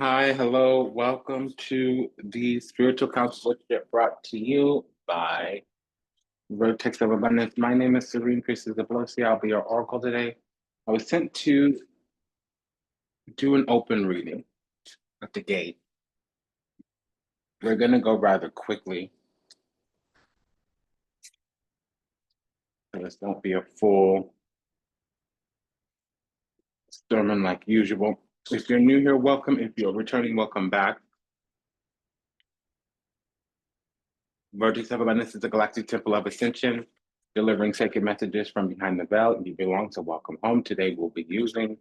Hi, hello, welcome to the Spiritual Consularship brought to you by Vertex of Abundance. My name is Serene Priestess of Pelosi. I'll be your oracle today. I was sent to do an open reading at the gate. We're going to go rather quickly. So this won't be a full sermon like usual. If you're new here, welcome. If you're returning, welcome back. Vertex of Abundance is the galactic temple of ascension, delivering sacred messages from behind the veil. You belong to welcome home. Today we'll be using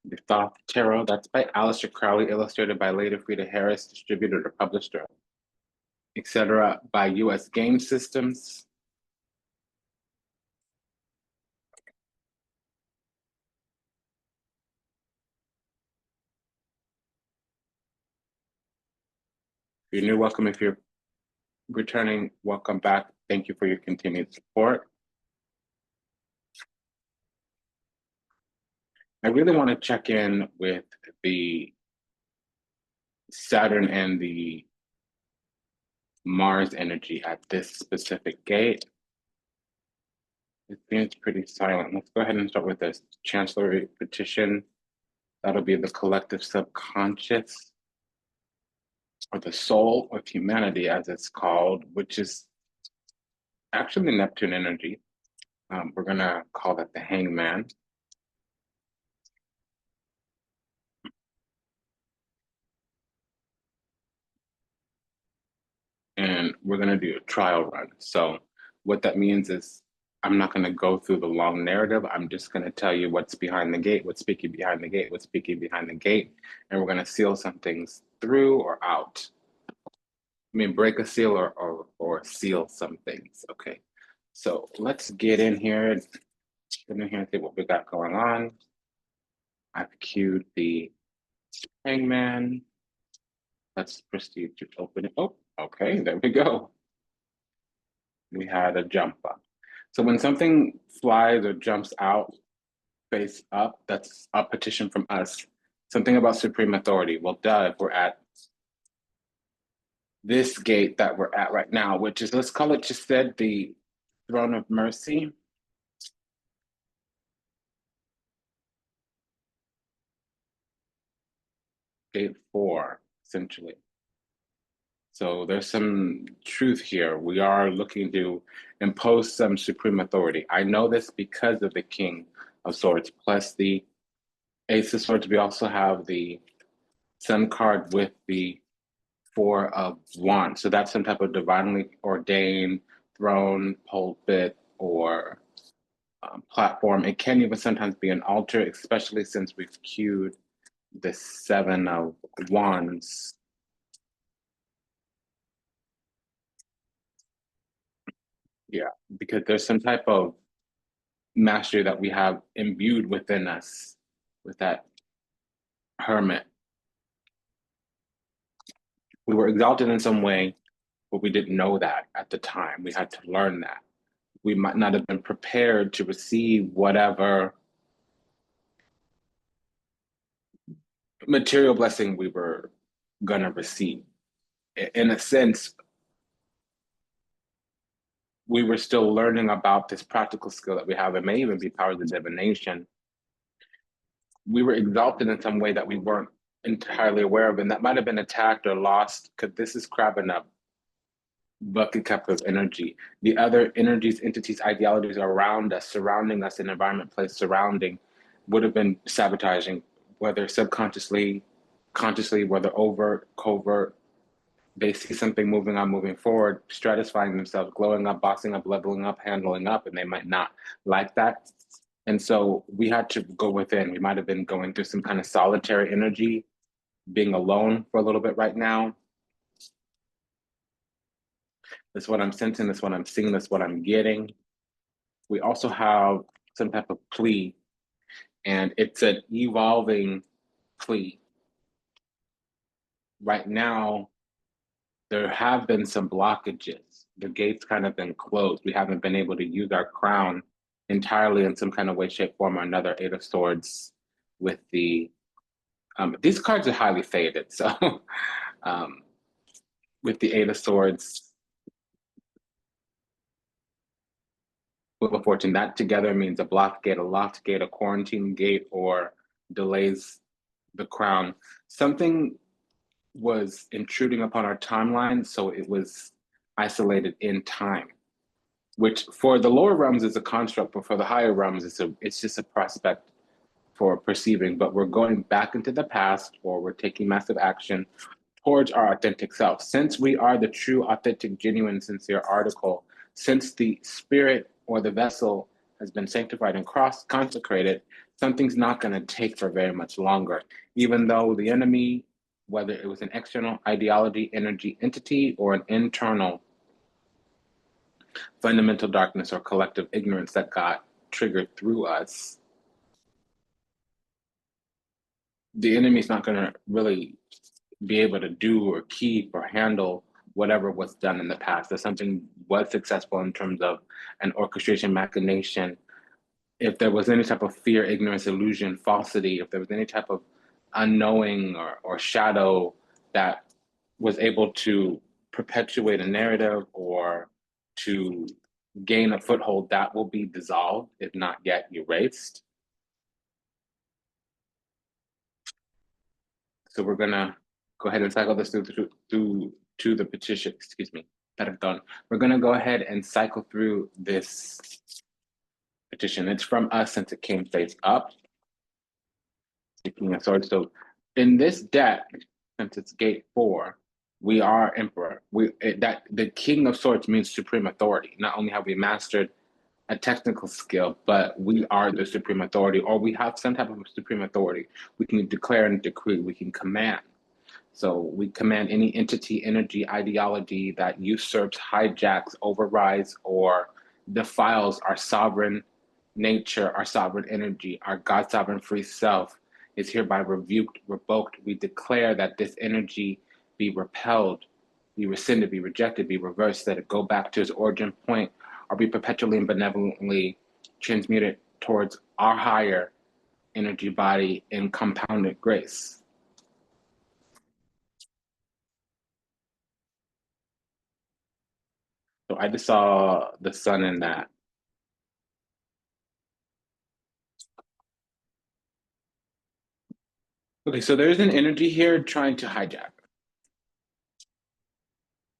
the Thoth Tarot. That's by Aleister Crowley, illustrated by Lady Frida Harris, distributed or published, etc. by U.S. Game Systems. If you're new, welcome. If you're returning, welcome back. Thank you for your continued support. I really want to check in with the Saturn and the Mars energy at this specific gate. It seems pretty silent. Let's go ahead and start with this Chancellery petition. That'll be the collective subconscious, or the soul of humanity, as it's called, which is actually Neptune energy. We're going to call that the hangman. And we're going to do a trial run. So what that means is I'm not going to go through the long narrative. I'm just going to tell you what's behind the gate, what's speaking behind the gate, what's speaking behind the gate. And we're going to seal some things through or out. I mean, break a seal or seal some things. Okay. So let's get in here. Get in here and see what we got going on. I've queued the hangman. Let's proceed to open it. Oh, okay, there we go. We had a jump up. So when something flies or jumps out face up, that's a petition from us. Something about supreme authority. Well, duh, if we're at this gate that we're at right now, which is, let's call it, just said, the throne of mercy. Gate 4, essentially. So there's some truth here. We are looking to impose some supreme authority. I know this because of the King of Swords, plus the Ace of Swords. We also have the Sun card with the Four of Wands. So that's some type of divinely ordained throne, pulpit, or platform. It can even sometimes be an altar, especially since we've queued the Seven of Wands. Yeah, because there's some type of mastery that we have imbued within us with that hermit. We were exalted in some way, but we didn't know that at the time. We had to learn that. We might not have been prepared to receive whatever material blessing we were going to receive. In a sense, we were still learning about this practical skill that we have. It may even be powers of divination. We were exalted in some way that we weren't entirely aware of, and that might have been attacked or lost, because this is crabbing up bucket cup of energy. The other energies, entities, ideologies around us, surrounding us, an environment, place, surrounding, would have been sabotaging, whether subconsciously, consciously, whether overt, covert. They see something moving on, moving forward, stratifying themselves, glowing up, bossing up, leveling up, handling up, and they might not like that. And so we had to go within. We might have been going through some kind of solitary energy, being alone for a little bit right now. That's what I'm sensing, that's what I'm seeing, that's what I'm getting. We also have some type of plea, and it's an evolving plea. Right now, there have been some blockages. The gate's kind of been closed. We haven't been able to use our crown entirely in some kind of way, shape, form, or another. Eight of Swords with the These cards are highly faded. So with the Eight of Swords, Wheel of Fortune, that together means a blocked gate, a locked gate, a quarantine gate, or delays the crown. Something was intruding upon our timeline, so it was isolated in time, which for the lower realms is a construct, but for the higher realms, it's just a prospect for perceiving. But we're going back into the past, or we're taking massive action towards our authentic self. Since we are the true, authentic, genuine, sincere article, since the spirit or the vessel has been sanctified and consecrated, something's not going to take for very much longer. Even though the enemy, whether it was an external ideology, energy, entity, or an internal fundamental darkness or collective ignorance that got triggered through us, the enemy's not going to really be able to do or keep or handle whatever was done in the past. If something was successful in terms of an orchestration, machination, if there was any type of fear, ignorance, illusion, falsity, if there was any type of unknowing or shadow that was able to perpetuate a narrative or to gain a foothold, that will be dissolved, if not yet erased. So we're gonna go ahead and cycle this through to the petition. Excuse me, perdón. We're gonna go ahead and cycle through this petition. It's from us since it came face up. King of Swords. So in this deck, since it's gate 4, we are emperor. That the King of Swords means supreme authority. Not only have we mastered a technical skill, but we are the supreme authority, or we have some type of supreme authority. We can declare and decree, we can command. So we command any entity, energy, ideology that usurps, hijacks, overrides, or defiles our sovereign nature, our sovereign energy, our God sovereign free self is hereby rebuked, revoked. We declare that this energy be repelled, be rescinded, be rejected, be reversed, that it go back to its origin point, or be perpetually and benevolently transmuted towards our higher energy body in compounded grace. So I just saw the sun in that. Okay, so there's an energy here trying to hijack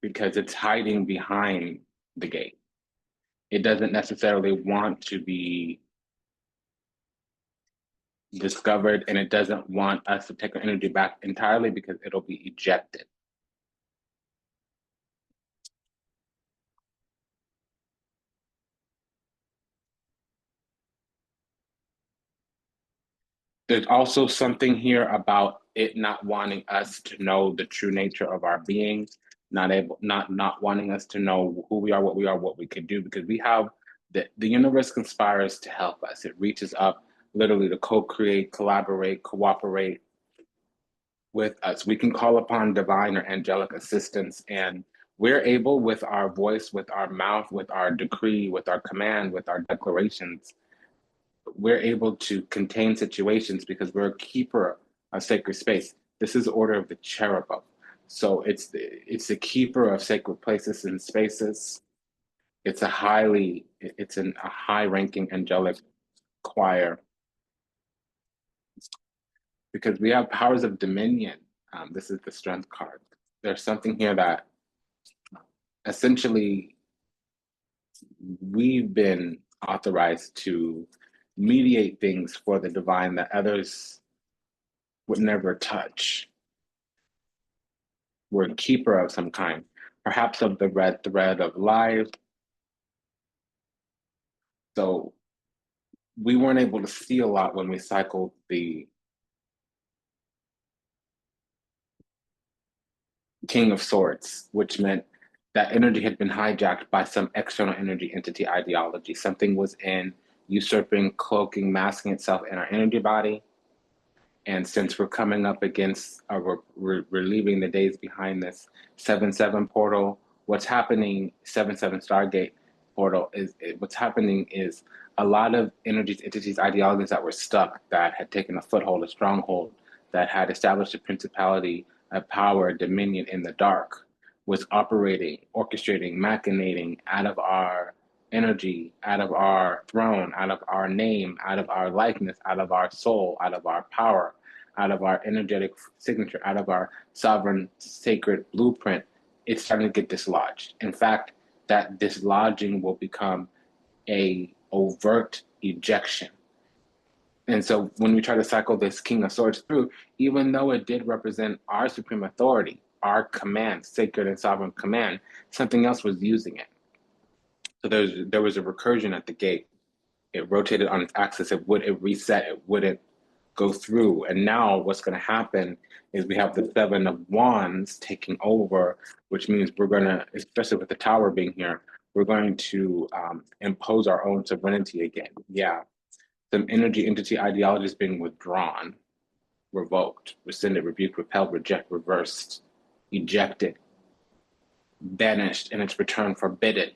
because it's hiding behind the gate. It doesn't necessarily want to be discovered, and it doesn't want us to take our energy back entirely because it'll be ejected. There's also something here about it not wanting us to know the true nature of our being, not wanting us to know who we are, what we could do, because we have the universe conspires to help us. It reaches up literally to co-create, collaborate, cooperate with us. We can call upon divine or angelic assistance, and we're able with our voice, with our mouth, with our decree, with our command, with our declarations, we're able to contain situations because we're a keeper of sacred space. This is order of the cherubim. So it's the keeper of sacred places and spaces. It's a high ranking angelic choir because we have powers of dominion. This is the strength card. There's something here that essentially we've been authorized to mediate things for the divine that others would never touch. We're a keeper of some kind, perhaps of the red thread of life. So we weren't able to see a lot when we cycled the King of Swords, which meant that energy had been hijacked by some external energy entity ideology. Something was in usurping, cloaking, masking itself in our energy body. And since we're coming up against, we're leaving the days behind this 7/7 portal, what's happening, 7/7 Stargate portal, what's happening is a lot of energies, entities, ideologies that were stuck, that had taken a foothold, a stronghold, that had established a principality, a power, dominion in the dark, was operating, orchestrating, machinating out of our energy, out of our throne, out of our name, out of our likeness, out of our soul, out of our power, out of our energetic signature, out of our sovereign sacred blueprint, it's starting to get dislodged. In fact, that dislodging will become a overt ejection. And so when we try to cycle this King of Swords through, even though it did represent our supreme authority, our command, sacred and sovereign command, something else was using it. So there was a recursion at the gate. It rotated on its axis. It reset. It wouldn't go through. And now what's going to happen is we have the Seven of Wands taking over, which means we're going to, especially with the Tower being here, we're going to impose our own sovereignty again. Yeah. Some energy, entity, ideologies being withdrawn, revoked, rescinded, rebuked, repelled, reject, reversed, ejected, banished, and its return forbidden.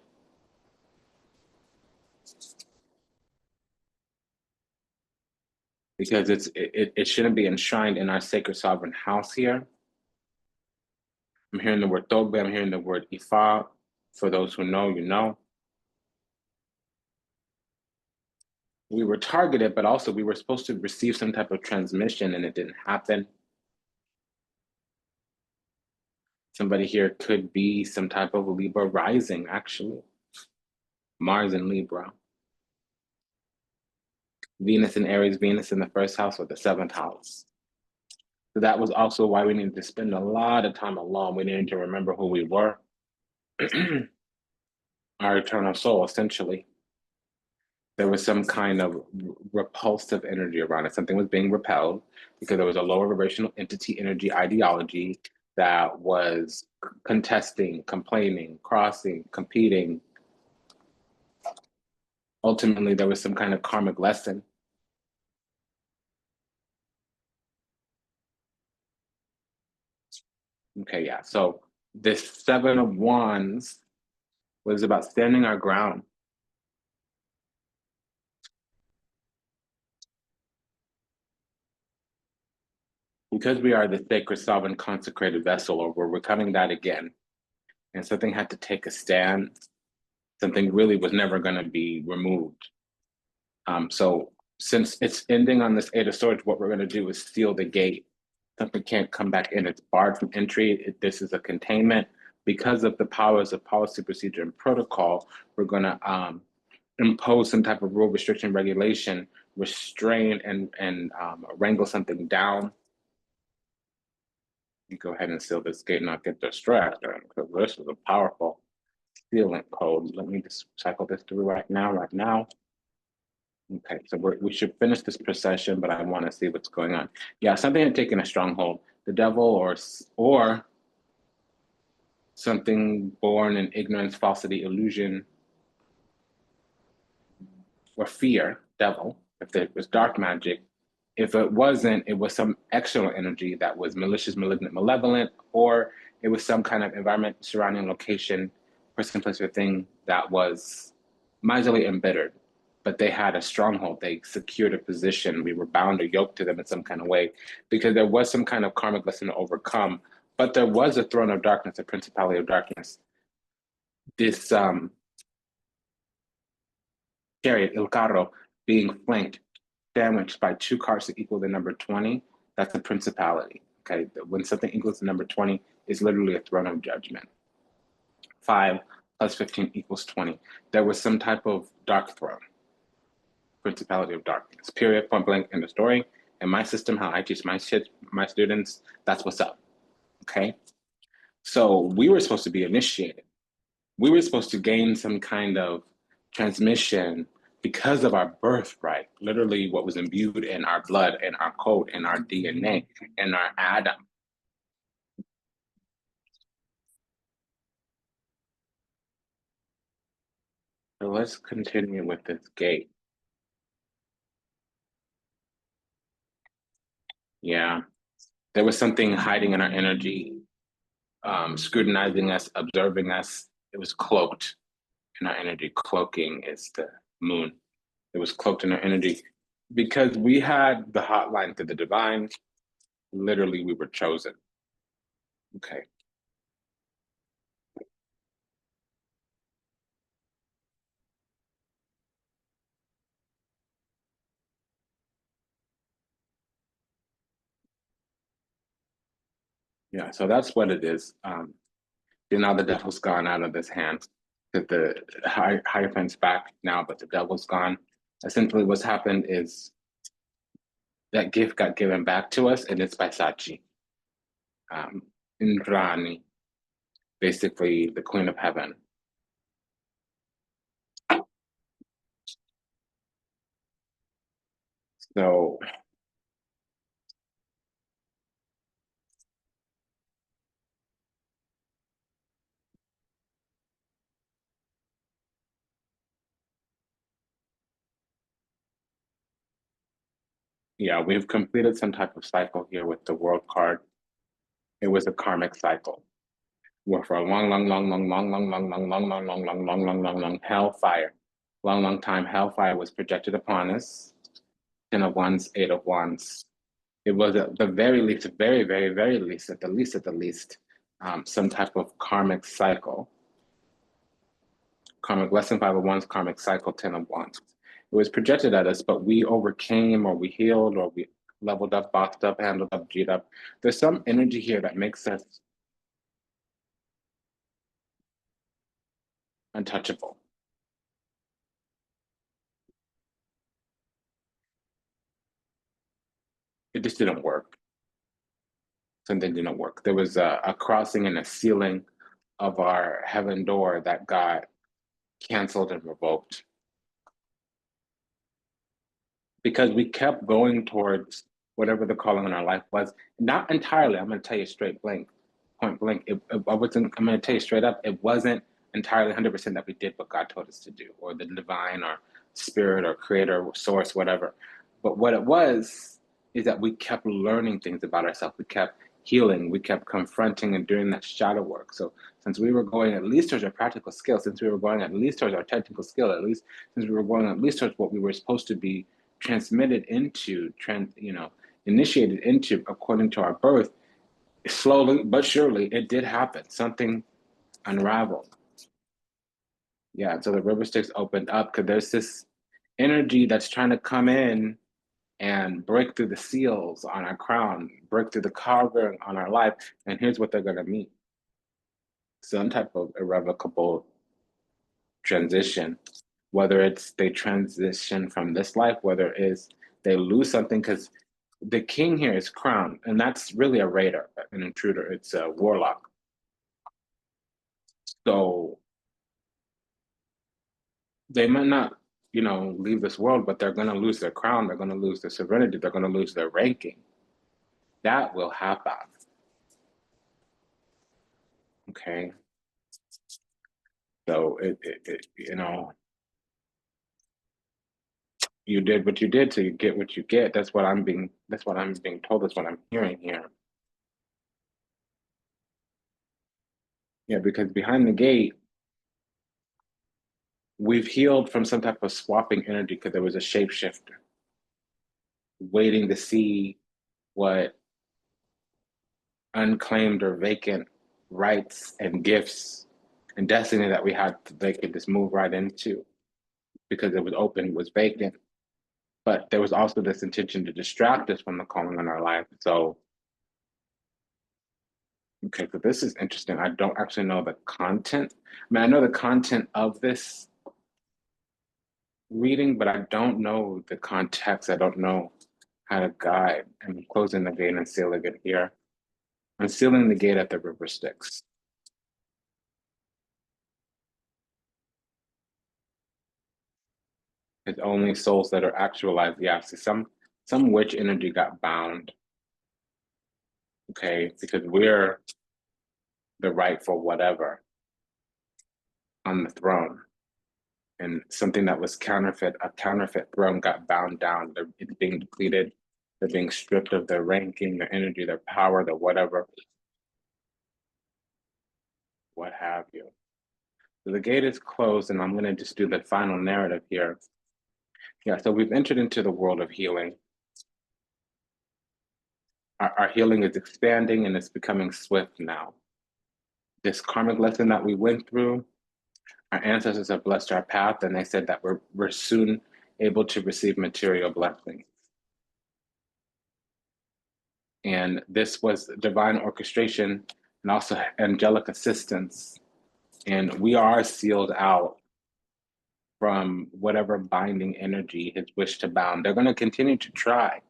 Because it shouldn't be enshrined in our sacred sovereign house here. I'm hearing the word Togbe, I'm hearing the word Ifa. For those who know, you know. We were targeted, but also we were supposed to receive some type of transmission and it didn't happen. Somebody here could be some type of Libra rising, actually. Mars in Libra. Venus in Aries, Venus in the first house or the seventh house. So that was also why we needed to spend a lot of time alone. We needed to remember who we were. Our eternal soul, essentially. There was some kind of repulsive energy around it. Something was being repelled because there was a lower vibrational entity energy ideology that was contesting, complaining, crossing, competing. Ultimately, there was some kind of karmic lesson. Okay, yeah. So this Seven of Wands was about standing our ground. Because we are the sacred, sovereign, consecrated vessel, or we're becoming that again, and something had to take a stand, something really was never going to be removed. So since it's ending on this Eight of Swords, what we're going to do is seal the gate. Something can't come back in. It's barred from entry. This is a containment. Because of the powers of policy, procedure, and protocol, we're going to impose some type of rule, restriction, regulation, restrain, and wrangle something down. You go ahead and seal this gate and not get distracted, because this is a powerful sealant code. Let me just cycle this through right now. Okay, so we should finish this procession, but I want to see what's going on. Yeah, something had taken a stronghold. The devil or something born in ignorance, falsity, illusion, or fear, devil, if it was dark magic. If it wasn't, it was some external energy that was malicious, malignant, malevolent, or it was some kind of environment, surrounding location, person, place, or thing that was miserly embittered. But they had a stronghold. They secured a position. We were bound or yoked to them in some kind of way because there was some kind of karmic lesson to overcome. But there was a throne of darkness, a principality of darkness. This chariot, Il Carro, being flanked, sandwiched by two cards that equal the number 20, that's a principality. Okay, when something equals the number 20, it's literally a throne of judgment. 5 plus 15 equals 20. There was some type of dark throne, principality of darkness. Period, point blank in the story. In my system, how I teach my students, that's what's up. Okay, so we were supposed to be initiated. We were supposed to gain some kind of transmission because of our birthright, literally what was imbued in our blood, in our code, in our DNA, in our Adam. So let's continue with this gate. Yeah, there was something hiding in our energy, scrutinizing us, observing us. It was cloaked in our energy. Cloaking is the moon. It was cloaked in our energy because we had the hotline to the divine. literally we were chosen. Okay. Yeah, so that's what it is. Now the devil's gone out of this hand. That the Hierophant's back now, but the devil's gone. Essentially, what's happened is that gift got given back to us, and it's by Sachi, Indrani, basically the Queen of Heaven. So yeah, we've completed some type of cycle here with the World card. It was a karmic cycle where for a long, long, long, long, long, long, long, long, long, long, long, long, long, long, long, long hellfire, long, long time hellfire was projected upon us. 10 of Wands, 8 of Wands. It was at the very least, very, very, very least, at the least, some type of karmic cycle. Karmic lesson 5 of Wands, karmic cycle 10 of Wands. It was projected at us, but we overcame or we healed or we leveled up, boxed up, handled up, G'd up. There's some energy here that makes us untouchable. It just didn't work. Something didn't work. There was a crossing and a sealing of our heaven door that got canceled and revoked because we kept going towards whatever the calling in our life was. Not entirely. I'm going to tell you straight blank, point blank. I wasn't. I'm going to tell you straight up. It wasn't entirely 100% that we did what God told us to do, or the divine, or spirit, or creator, or source, whatever. But what it was is that we kept learning things about ourselves. We kept healing. We kept confronting and doing that shadow work. So since we were going at least towards our practical skill, since we were going at least towards our technical skill, at least since we were going at least towards what we were supposed to be transmitted into, initiated into according to our birth, slowly but surely it did happen. Something unraveled. Yeah, so the river Styx opened up because there's this energy that's trying to come in and break through the seals on our crown, break through the carving on our life. And here's what they're going to meet: some type of irrevocable transition, whether it's they transition from this life, whether it's they lose something, because the king here is crowned, and that's really a raider, an intruder. It's a warlock. So they might not, leave this world, but they're going to lose their crown. They're going to lose their sovereignty. They're going to lose their ranking. That will happen. Okay. So you did what you did, so you get what you get. That's what I'm being told. That's what I'm hearing here. Yeah, because behind the gate, we've healed from some type of swapping energy because there was a shapeshifter waiting to see what unclaimed or vacant rights and gifts and destiny that we had, they could just move right into because it was open, it was vacant. But there was also this intention to distract us from the calling on our life. So, okay, so this is interesting. I don't actually know the content. I mean, I know the content of this reading, but I don't know the context. I don't know how to guide. I'm closing the gate and sealing it here. I'm sealing the gate at the river Styx. It's only souls that are actualized. Yeah, see, some witch energy got bound. Okay, because we're the rightful whatever on the throne. And something that was counterfeit, a counterfeit throne got bound down. It's being depleted. They're being stripped of their ranking, their energy, their power, their whatever, what have you. So the gate is closed, and I'm going to just do the final narrative here. Yeah, so we've entered into the world of healing. Our healing is expanding and it's becoming swift now. This karmic lesson that we went through, our ancestors have blessed our path, and they said that we're soon able to receive material blessings. And this was divine orchestration and also angelic assistance. And we are sealed out from whatever binding energy has wished to bound. They're going to continue to try,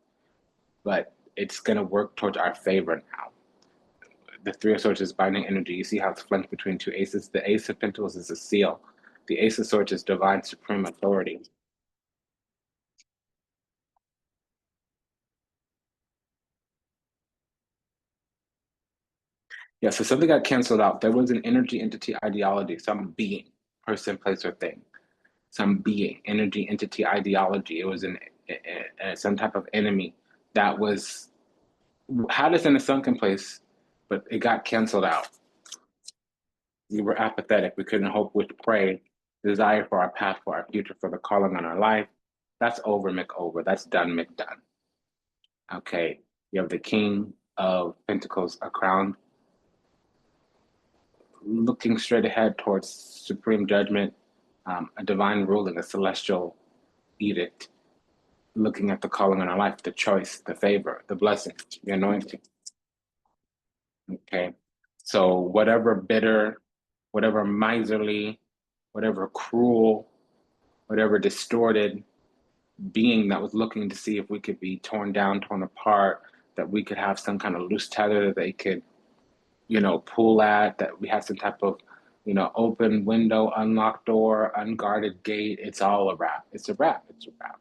but it's going to work towards our favor now. The Three of Swords is binding energy. You see how it's flanked between two aces. The Ace of Pentacles is a seal. The Ace of Swords is divine supreme authority. Yeah, so something got canceled out. There was an energy, entity, ideology, some being, person, place, or thing. Some being, energy, entity, ideology. It was some type of enemy that had us in a sunken place, but it got canceled out. We were apathetic. We couldn't hope, wish, pray, desire for our path, for our future, for the calling on our life. That's over, Mick, over. That's done, Mick, done. Okay, you have the King of Pentacles, a crown, looking straight ahead towards supreme judgment, a divine ruling, a celestial edict, looking at the calling on our life, the choice, the favor, the blessing, the anointing. Okay, so whatever bitter, whatever miserly, whatever cruel, whatever distorted being that was looking to see if we could be torn down, torn apart, that we could have some kind of loose tether that they could, pull at, that we have some type of, open window, unlocked door, unguarded gate. It's all a wrap. It's a wrap. It's a wrap.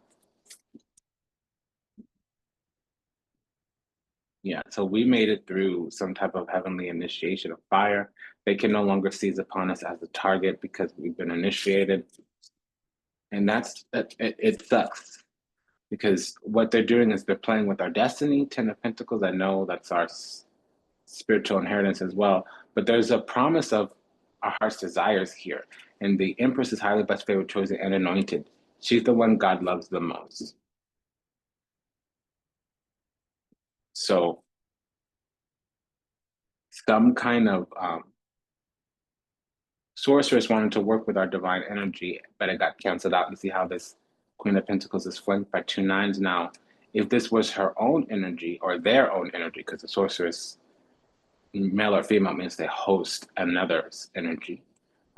Yeah, so we made it through some type of heavenly initiation of fire. They can no longer seize upon us as a target because we've been initiated. And it sucks because what they're doing is they're playing with our destiny. Ten of Pentacles, I know that's our spiritual inheritance as well, but there's a promise of our heart's desires here. And the Empress is highly blessed, favored, chosen, and anointed. She's the one God loves the most. So some kind of sorceress wanted to work with our divine energy, but it got canceled out. You see how this Queen of Pentacles is flanked by two nines now. If this was her own energy or their own energy, because the sorceress, male or female, means they host another's energy.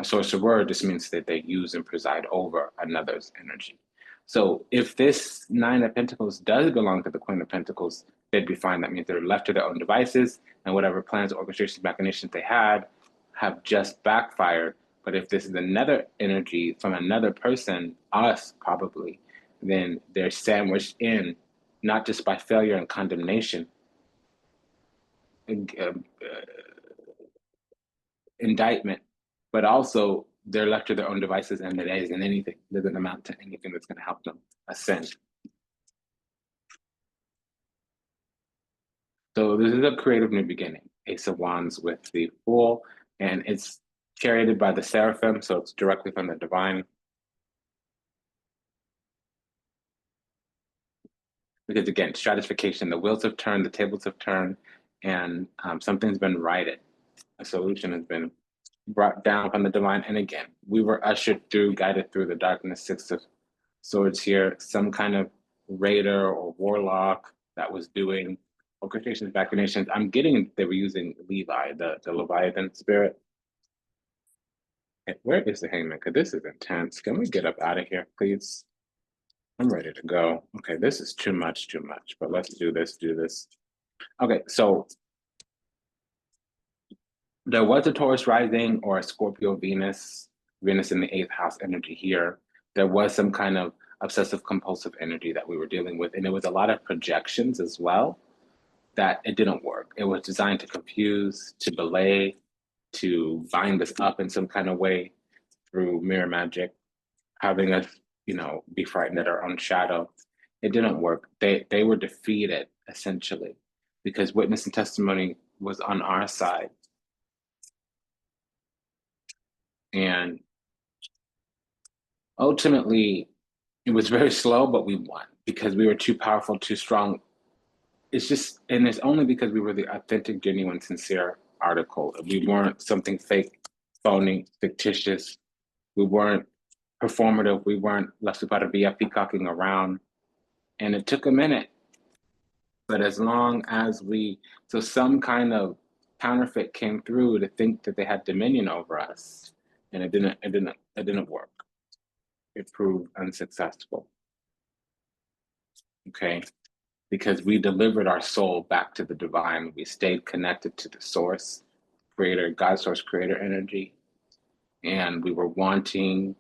A sorcerer just means that they use and preside over another's energy. So if this Nine of Pentacles does belong to the Queen of Pentacles, they'd be fine. That means they're left to their own devices, and whatever plans, orchestrations, machinations they had have just backfired. But if this is another energy from another person, us probably, then they're sandwiched in, not just by failure and condemnation, indictment, but also they're left to their own devices, and there isn't anything, doesn't amount to anything that's going to help them ascend. So this is a creative new beginning. Ace of Wands with the Fool, and it's charioted by the Seraphim, so it's directly from the divine. Because again, stratification, the wheels have turned, the tables have turned, and something's been righted. A solution has been brought down from the divine. And again, we were ushered through, guided through the darkness. Six of Swords here, some kind of raider or warlock that was doing orchestrations, machinations. I'm getting they were using Levi, the Leviathan spirit. And where is the hangman? Because this is intense. Can we get up out of here, please? I'm ready to go. Okay, this is too much, but let's do this. Okay, so there was a Taurus rising or a Scorpio Venus in the eighth house energy here. There was some kind of obsessive compulsive energy that we were dealing with. And it was a lot of projections as well that it didn't work. It was designed to confuse, to belay, to bind us up in some kind of way through mirror magic, having us, be frightened at our own shadow. It didn't work. They were defeated essentially because witness and testimony was on our side. And ultimately, it was very slow, but we won because we were too powerful, too strong it's just, and it's only because we were the authentic, genuine, sincere article. We weren't something fake, phony, fictitious. We weren't performative. We weren't La Superbia peacocking around. And it took a minute, but as long as so some kind of counterfeit came through to think that they had dominion over us, and it didn't work. It proved unsuccessful. Okay, because we delivered our soul back to the divine. We stayed connected to the source, creator, God, source, creator energy, and we were wanting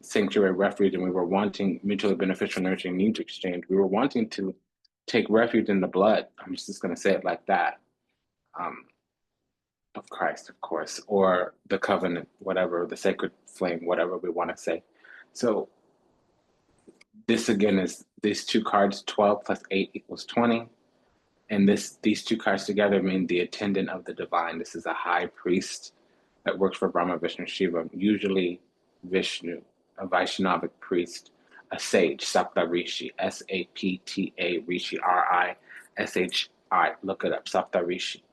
sanctuary, refuge, and we were wanting mutually beneficial, nurturing needs exchange. We were wanting to take refuge in the blood. I'm just going to say it like that. Of Christ, of course, or the covenant, whatever, the sacred flame, whatever we want to say. So this again is these two cards, 12 plus 8 equals 20. And these two cards together mean the attendant of the divine. This is a high priest that works for Brahma, Vishnu, Shiva, usually Vishnu, a Vaishnavic priest, a sage, Sapta Rishi, S-A-P-T-A, Rishi, R-I-S-H-I. Look it up, Sapta Rishi.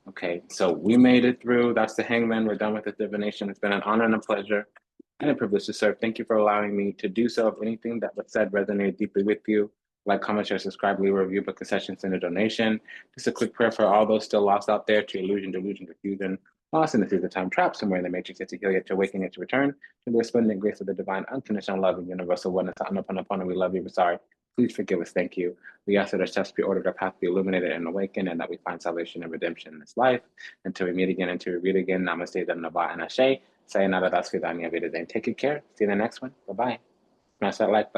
Okay, so we made it through. That's the hangman. We're done with the divination. It's been an honor and a pleasure and a privilege to serve. Thank you for allowing me to do so. If anything that was said resonated deeply with you, like, comment, share, subscribe, leave a review, book a session, send a donation. Just a quick prayer for all those still lost out there to illusion, delusion, confusion, lost in the seas of time, trapped somewhere in the matrix, yet to heal, yet to awaken, yet to return to the resplendent grace of the divine, unconditional love and universal oneness. Upon we love you. We're sorry. Please forgive us. Thank you. We ask that our steps be ordered, our path be illuminated and awakened, and that we find salvation and redemption in this life. Until we meet again, until we read again, namaste, dhamnava, and ashe. Sayonara, das vidanya, vidazane. Take good care. See you in the next one. Bye-bye. Smash that like button.